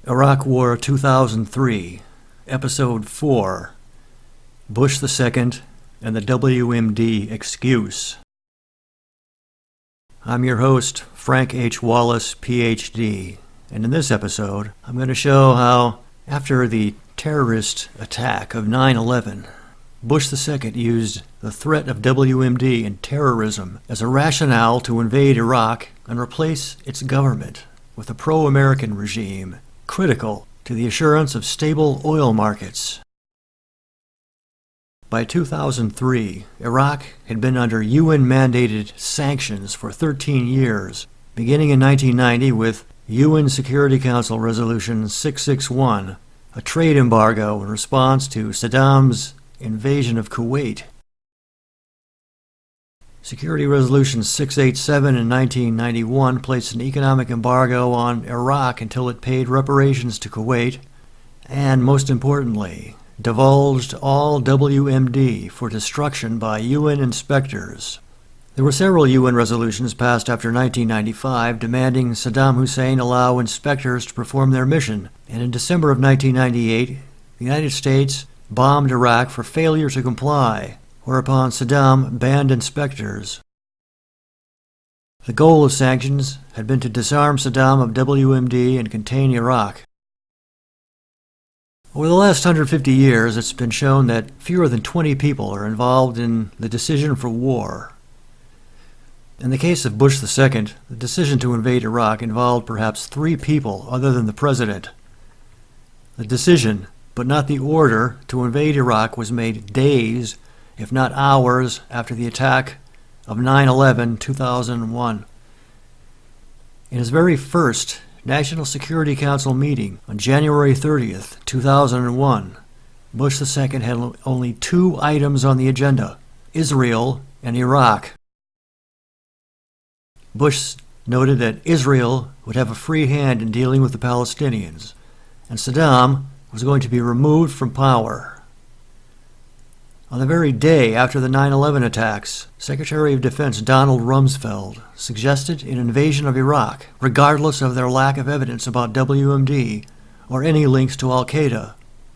Iraq War 2003, Episode 4, Bush II and the WMD Excuse. I'm your host, Frank H. Wallis, Ph.D., and in this episode, I'm going to show how, after the terrorist attack of 9/11, Bush II used the threat of WMD and terrorism as a rationale to invade Iraq and replace its government with a pro-American regime critical to the assurance of stable oil markets. By 2003, Iraq had been under UN-mandated sanctions for 13 years, beginning in 1990 with UN Security Council Resolution 661, a trade embargo in response to Saddam's invasion of Kuwait. Security Resolution 687 in 1991 placed an economic embargo on Iraq until it paid reparations to Kuwait, and most importantly, divulged all WMD for destruction by UN inspectors. There were several UN resolutions passed after 1995 demanding Saddam Hussein allow inspectors to perform their mission, and in December of 1998, the United States bombed Iraq for failure to comply, whereupon Saddam banned inspectors. The goal of sanctions had been to disarm Saddam of WMD and contain Iraq. Over the last 150 years, it's been shown that fewer than 20 people are involved in the decision for war. In the case of Bush II, the decision to invade Iraq involved perhaps 3 people other than the president. The decision, but not the order, to invade Iraq was made days, if not hours, after the attack of 9/11/2001. In his very first National Security Council meeting on January 30th, 2001, Bush II had only 2 items on the agenda: Israel and Iraq. Bush noted that Israel would have a free hand in dealing with the Palestinians, and Saddam was going to be removed from power. On the very day after the 9/11 attacks, Secretary of Defense Donald Rumsfeld suggested an invasion of Iraq, regardless of their lack of evidence about WMD or any links to Al-Qaida,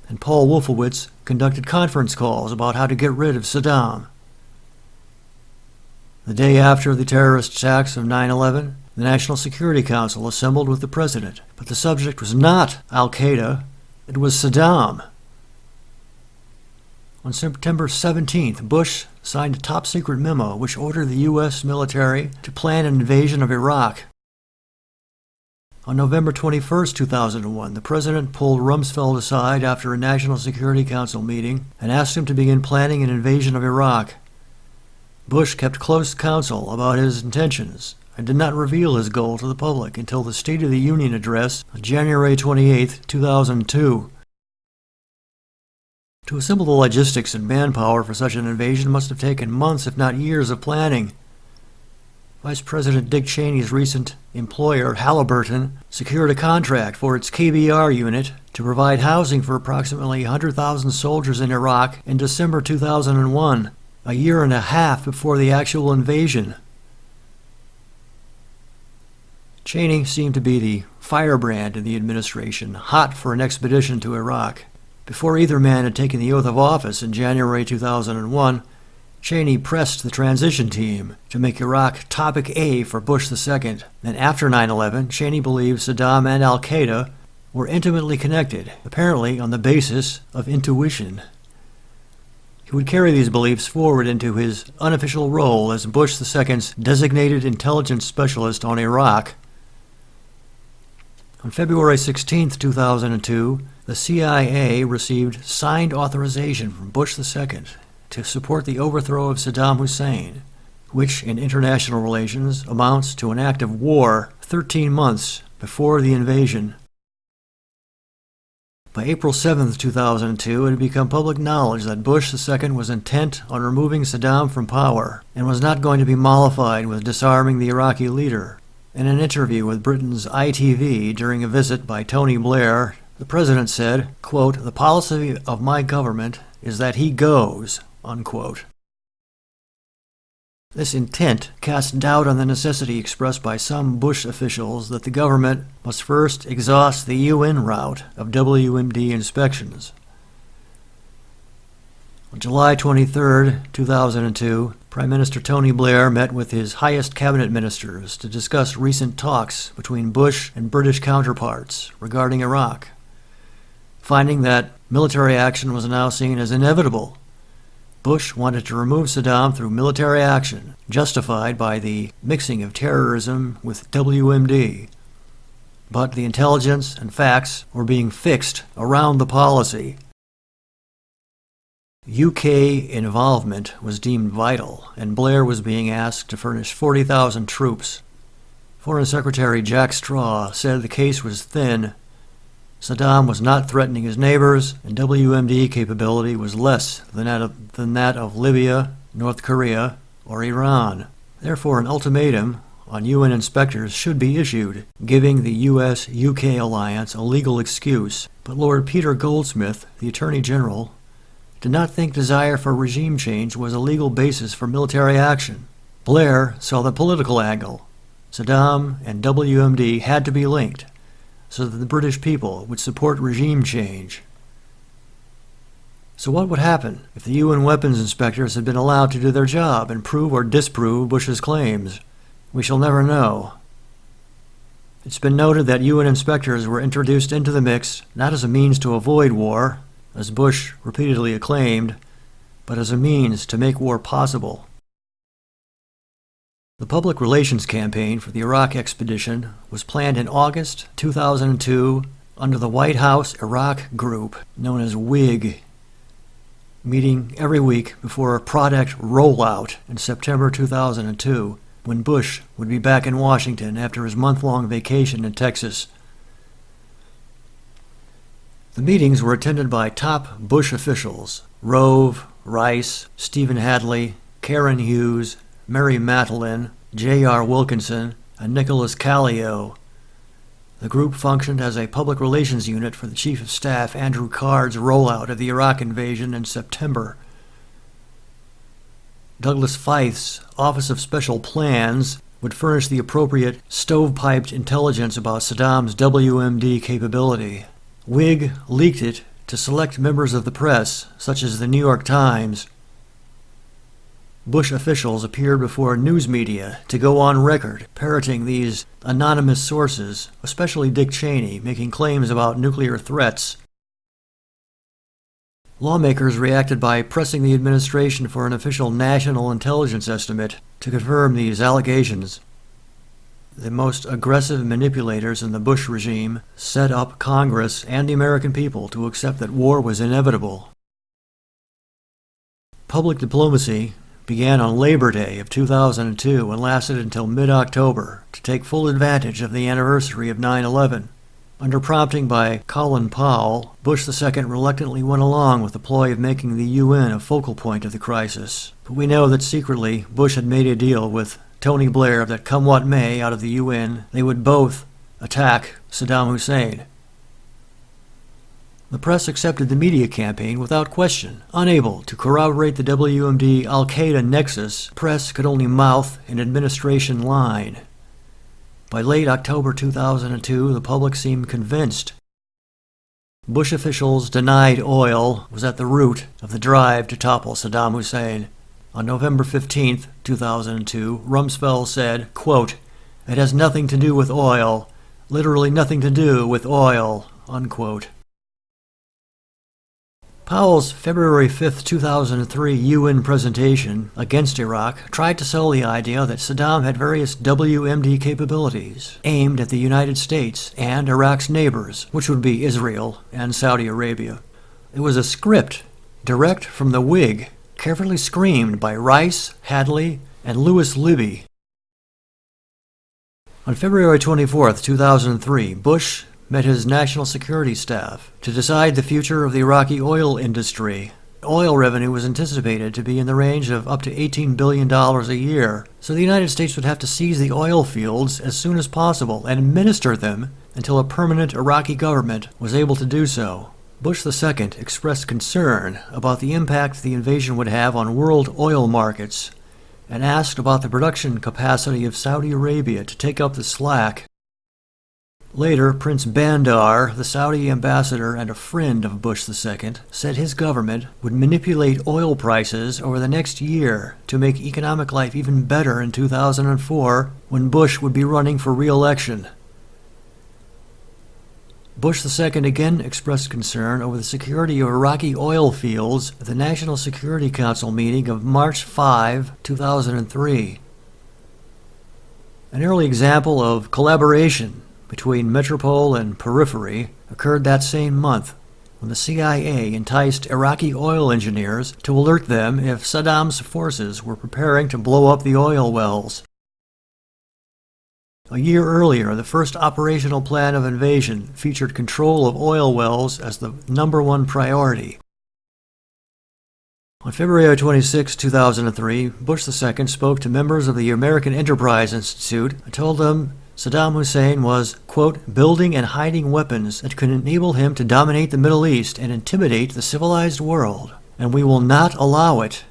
and Paul Wolfowitz conducted conference calls about how to get rid of Saddam. The day after the terrorist attacks of 9/11, the National Security Council assembled with the president, but the subject was not Al-Qaida, it was Saddam. On September 17th, Bush signed a top-secret memo which ordered the U.S. military to plan an invasion of Iraq. On November 21st, 2001, the president pulled Rumsfeld aside after a National Security Council meeting and asked him to begin planning an invasion of Iraq. Bush kept close counsel about his intentions and did not reveal his goal to the public until the State of the Union address on January 28, 2002. To assemble the logistics and manpower for such an invasion must have taken months, if not years, of planning. Vice President Dick Cheney's recent employer, Halliburton, secured a contract for its KBR unit to provide housing for approximately 100,000 soldiers in Iraq in December 2001, a year and a half before the actual invasion. Cheney seemed to be the firebrand in the administration, hot for an expedition to Iraq. Before either man had taken the oath of office in January 2001, Cheney pressed the transition team to make Iraq topic A for Bush II. And after 9/11, Cheney believed Saddam and Al-Qaeda were intimately connected, apparently on the basis of intuition. He would carry these beliefs forward into his unofficial role as Bush II's designated intelligence specialist on Iraq. On February 16, 2002, the CIA received signed authorization from Bush II to support the overthrow of Saddam Hussein, which in international relations amounts to an act of war 13 months before the invasion. By April 7, 2002, it had become public knowledge that Bush II was intent on removing Saddam from power and was not going to be mollified with disarming the Iraqi leader. In an interview with Britain's ITV during a visit by Tony Blair, the president said, quote, "The policy of my government is that he goes," unquote. This intent cast doubt on the necessity expressed by some Bush officials that the government must first exhaust the UN route of WMD inspections. On July 23, 2002, Prime Minister Tony Blair met with his highest cabinet ministers to discuss recent talks between Bush and British counterparts regarding Iraq, finding that military action was now seen as inevitable. Bush wanted to remove Saddam through military action, justified by the mixing of terrorism with WMD. But the intelligence and facts were being fixed around the policy. UK involvement was deemed vital, and Blair was being asked to furnish 40,000 troops. Foreign Secretary Jack Straw said the case was thin. Saddam was not threatening his neighbors, and WMD capability was less than that of Libya, North Korea, or Iran. Therefore, an ultimatum on UN inspectors should be issued, giving the US-UK alliance a legal excuse. But Lord Peter Goldsmith, the Attorney General, did not think desire for regime change was a legal basis for military action. Blair saw the political angle. Saddam and WMD had to be linked, so that the British people would support regime change. So what would happen if the UN weapons inspectors had been allowed to do their job and prove or disprove Bush's claims? We shall never know. It's been noted that UN inspectors were introduced into the mix not as a means to avoid war, as Bush repeatedly acclaimed, but as a means to make war possible. The public relations campaign for the Iraq expedition was planned in August 2002 under the White House Iraq Group, known as WHIG, meeting every week before a product rollout in September 2002, when Bush would be back in Washington after his month-long vacation in Texas. The meetings were attended by top Bush officials: Rove, Rice, Stephen Hadley, Karen Hughes, Mary Matalin, J.R. Wilkinson, and Nicholas Callio. The group functioned as a public relations unit for the Chief of Staff Andrew Card's rollout of the Iraq invasion in September. Douglas Feith's Office of Special Plans would furnish the appropriate stovepiped intelligence about Saddam's WMD capability. WHIG leaked it to select members of the press, such as the New York Times. Bush officials appeared before news media to go on record parroting these anonymous sources, especially Dick Cheney, making claims about nuclear threats. Lawmakers reacted by pressing the administration for an official national intelligence estimate to confirm these allegations. The most aggressive manipulators in the Bush regime set up Congress and the American people to accept that war was inevitable. Public diplomacy began on Labor Day of 2002 and lasted until mid-October to take full advantage of the anniversary of 9/11. Under prompting by Colin Powell, Bush II reluctantly went along with the ploy of making the UN a focal point of the crisis. But we know that secretly Bush had made a deal with Tony Blair that come what may out of the UN, they would both attack Saddam Hussein. The press accepted the media campaign without question. Unable to corroborate the WMD al-Qaida nexus, press could only mouth an administration line. By late October 2002, the public seemed convinced. Bush officials denied oil was at the root of the drive to topple Saddam Hussein. On November 15, 2002, Rumsfeld said, quote, "It has nothing to do with oil, literally nothing to do with oil," unquote. Powell's February 5, 2003 UN presentation against Iraq tried to sell the idea that Saddam had various WMD capabilities aimed at the United States and Iraq's neighbors, which would be Israel and Saudi Arabia. It was a script direct from the WHIG, carefully screamed by Rice, Hadley, and Louis Libby. On February 24, 2003, Bush met his national security staff to decide the future of the Iraqi oil industry. Oil revenue was anticipated to be in the range of up to $18 billion a year, so the United States would have to seize the oil fields as soon as possible and administer them until a permanent Iraqi government was able to do so. Bush II expressed concern about the impact the invasion would have on world oil markets, and asked about the production capacity of Saudi Arabia to take up the slack. Later, Prince Bandar, the Saudi ambassador and a friend of Bush II, said his government would manipulate oil prices over the next year to make economic life even better in 2004, when Bush would be running for re-election. Bush II again expressed concern over the security of Iraqi oil fields at the National Security Council meeting of March 5, 2003. An early example of collaboration between metropole and periphery occurred that same month, when the CIA enticed Iraqi oil engineers to alert them if Saddam's forces were preparing to blow up the oil wells. A year earlier, the first operational plan of invasion featured control of oil wells as the #1 priority. On February 26, 2003, Bush II spoke to members of the American Enterprise Institute and told them Saddam Hussein was, quote, building and hiding weapons that could enable him to dominate the Middle East and intimidate the civilized world, and we will not allow it.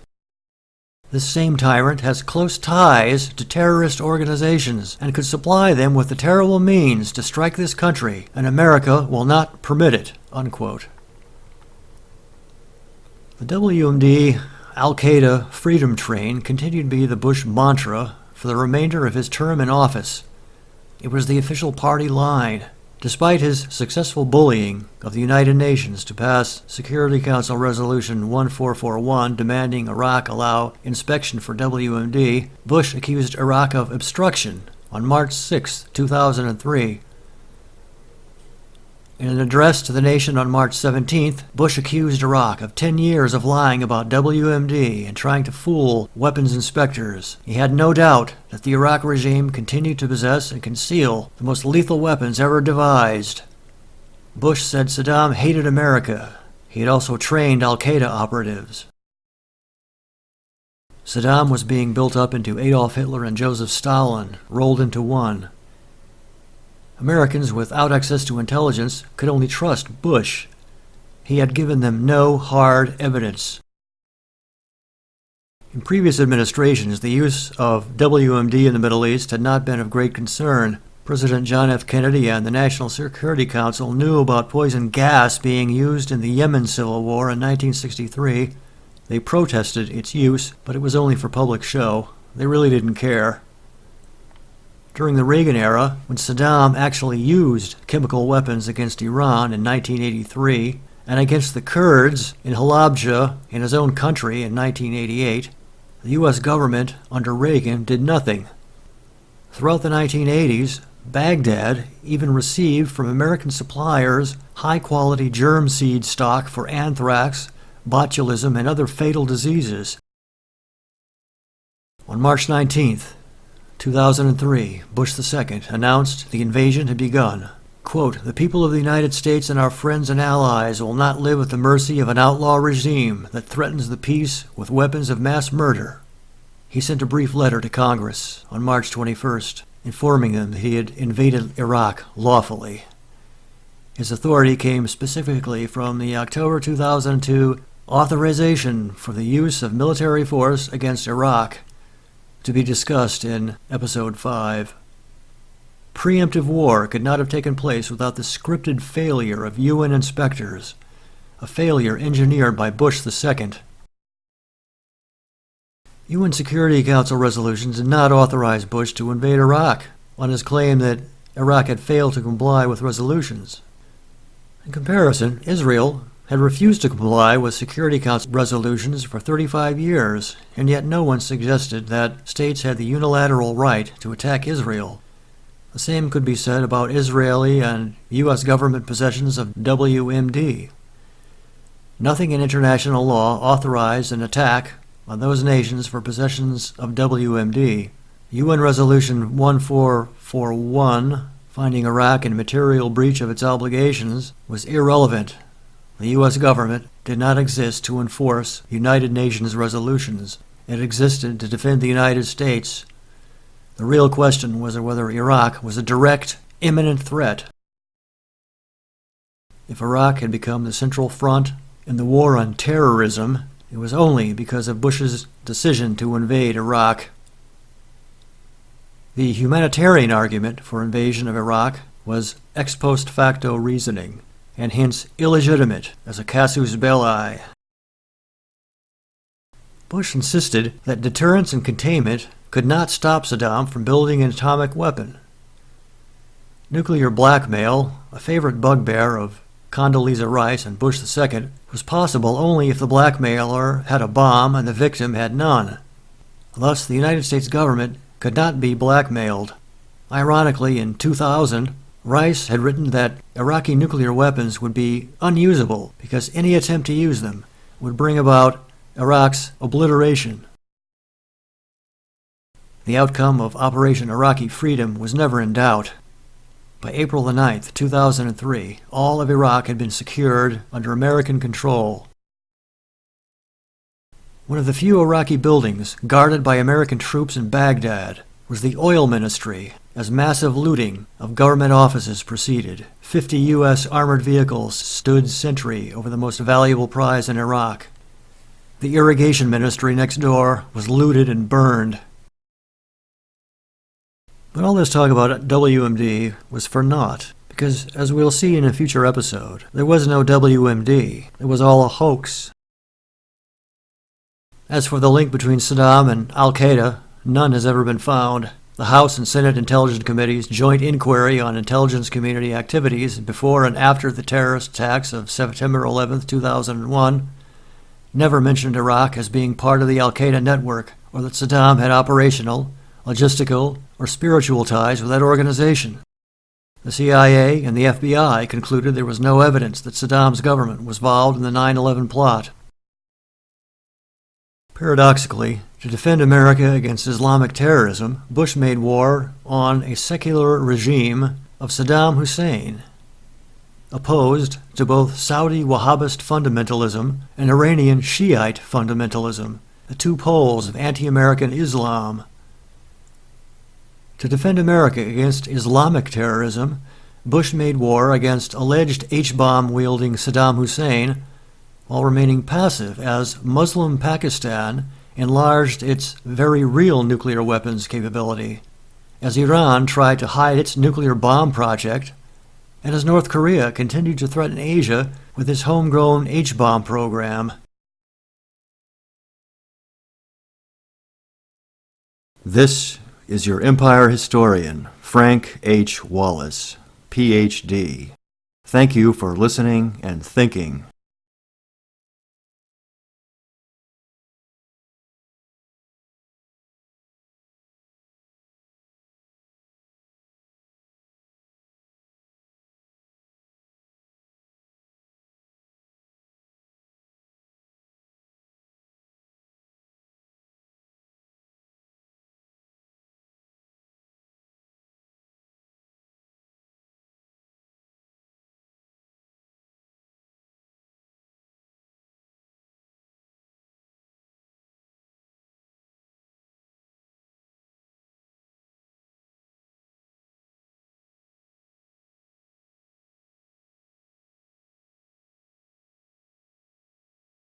This same tyrant has close ties to terrorist organizations and could supply them with the terrible means to strike this country, and America will not permit it, unquote. The WMD Al-Qaeda Freedom Train continued to be the Bush mantra for the remainder of his term in office. It was the official party line, despite his successful bullying of the United Nations to pass Security Council Resolution 1441 demanding Iraq allow inspection for WMD. Bush accused Iraq of obstruction on March 6, 2003. In an address to the nation on March 17th, Bush accused Iraq of 10 years of lying about WMD and trying to fool weapons inspectors. He had no doubt that the Iraq regime continued to possess and conceal the most lethal weapons ever devised. Bush said Saddam hated America. He had also trained al-Qaeda operatives. Saddam was being built up into Adolf Hitler and Joseph Stalin, rolled into one. Americans without access to intelligence could only trust Bush. He had given them no hard evidence. In previous administrations, the use of WMD in the Middle East had not been of great concern. President John F. Kennedy and the National Security Council knew about poison gas being used in the Yemen Civil War in 1963. They protested its use, but it was only for public show. They really didn't care. During the Reagan era, when Saddam actually used chemical weapons against Iran in 1983 and against the Kurds in Halabja in his own country in 1988, the U.S. government under Reagan did nothing. Throughout the 1980s, Baghdad even received from American suppliers high-quality germ seed stock for anthrax, botulism, and other fatal diseases. On March 19th, 2003, Bush II announced the invasion had begun. Quote, the people of the United States and our friends and allies will not live at the mercy of an outlaw regime that threatens the peace with weapons of mass murder. He sent a brief letter to Congress on March 21st, informing them that he had invaded Iraq lawfully. His authority came specifically from the October 2002 authorization for the use of military force against Iraq, to be discussed in Episode 5. Preemptive war could not have taken place without the scripted failure of UN inspectors, a failure engineered by Bush II. UN Security Council resolutions did not authorize Bush to invade Iraq on his claim that Iraq had failed to comply with resolutions. In comparison, Israel had refused to comply with Security Council resolutions for 35 years, and yet no one suggested that states had the unilateral right to attack Israel. The same could be said about Israeli and U.S. government possessions of WMD. Nothing in international law authorized an attack on those nations for possessions of WMD. UN Resolution 1441, finding Iraq in material breach of its obligations, was irrelevant. The U.S. government did not exist to enforce United Nations resolutions. It existed to defend the United States. The real question was whether Iraq was a direct, imminent threat. If Iraq had become the central front in the war on terrorism, It was only because of Bush's decision to invade Iraq. The humanitarian argument for invasion of Iraq was ex post facto reasoning, and hence illegitimate as a casus belli. Bush insisted that deterrence and containment could not stop Saddam from building an atomic weapon. Nuclear blackmail, a favorite bugbear of Condoleezza Rice and Bush II, was possible only if the blackmailer had a bomb and the victim had none. Thus, the United States government could not be blackmailed. Ironically, in 2000, Rice had written that Iraqi nuclear weapons would be unusable because any attempt to use them would bring about Iraq's obliteration. The outcome of Operation Iraqi Freedom was never in doubt. By April 9, 2003, all of Iraq had been secured under American control. One of the few Iraqi buildings guarded by American troops in Baghdad was the oil ministry, as massive looting of government offices proceeded. 50 U.S. armored vehicles stood sentry over the most valuable prize in Iraq. The irrigation ministry next door was looted and burned. But all this talk about WMD was for naught, because, as we'll see in a future episode, there was no WMD. It was all a hoax. As for the link between Saddam and al-Qaida, none has ever been found. The House and Senate Intelligence Committee's joint inquiry on intelligence community activities before and after the terrorist attacks of September 11, 2001, never mentioned Iraq as being part of the al-Qaida network, or that Saddam had operational, logistical, or spiritual ties with that organization. The CIA and the FBI concluded there was no evidence that Saddam's government was involved in the 9/11 plot. Paradoxically, to defend America against Islamic terrorism, Bush made war on a secular regime of Saddam Hussein, opposed to both Saudi Wahhabist fundamentalism and Iranian Shiite fundamentalism, the two poles of anti-American Islam. To defend America against Islamic terrorism, Bush made war against alleged H-bomb-wielding Saddam Hussein while remaining passive as Muslim Pakistan enlarged its very real nuclear weapons capability, as Iran tried to hide its nuclear bomb project, and as North Korea continued to threaten Asia with its homegrown H-bomb program. This is your Empire historian, Frank H. Wallis, Ph.D. Thank you for listening and thinking.